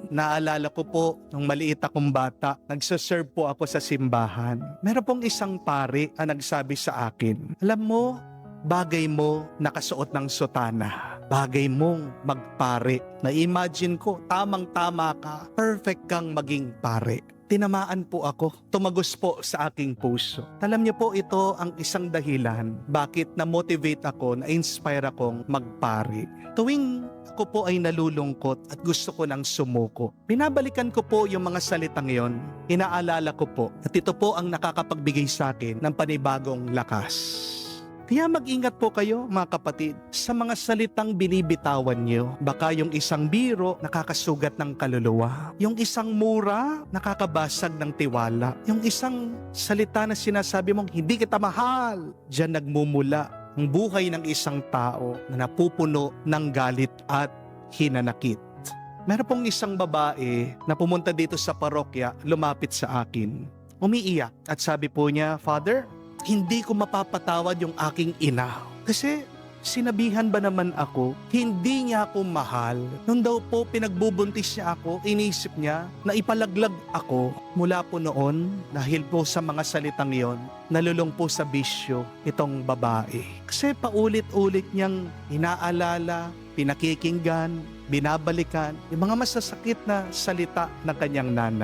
naalala ko po nung maliit akong bata, nagsaserve po ako sa simbahan. Meron pong isang pari ang nagsabi sa akin, alam mo, bagay mo nakasuot ng sutana. Bagay mong magpare. Na-imagine ko, tamang-tama ka, perfect kang maging pare. Tinamaan po ako, tumagos po sa aking puso. Alam niyo po, ito ang isang dahilan bakit na-motivate ako, na-inspire akong magpari. Tuwing ako po ay nalulungkot at gusto ko nang sumuko, binabalikan ko po yung mga salitang yon, inaalala ko po at ito po ang nakakapagbigay sa akin ng panibagong lakas. Kaya mag-ingat po kayo mga kapatid sa mga salitang binibitawan nyo. Baka yung isang biro nakakasugat ng kaluluwa. Yung isang mura nakakabasag ng tiwala. Yung isang salita na sinasabi mong hindi kita mahal. Diyan nagmumula ang buhay ng isang tao na napupuno ng galit at hinanakit. Meron pong isang babae na pumunta dito sa parokya, lumapit sa akin. Umiiyak at sabi po niya, Father, hindi ko mapapatawad yung aking ina. Kasi sinabihan ba naman ako, hindi niya ako mahal. Nung daw po pinagbubuntis niya ako, inisip niya na ipalaglag ako. Mula po noon, dahil po sa mga salitang yon, nalulong po sa bisyo itong babae. Kasi paulit-ulit niyang inaalala, pinakikinggan, binabalikan yung mga masasakit na salita ng kanyang nanay.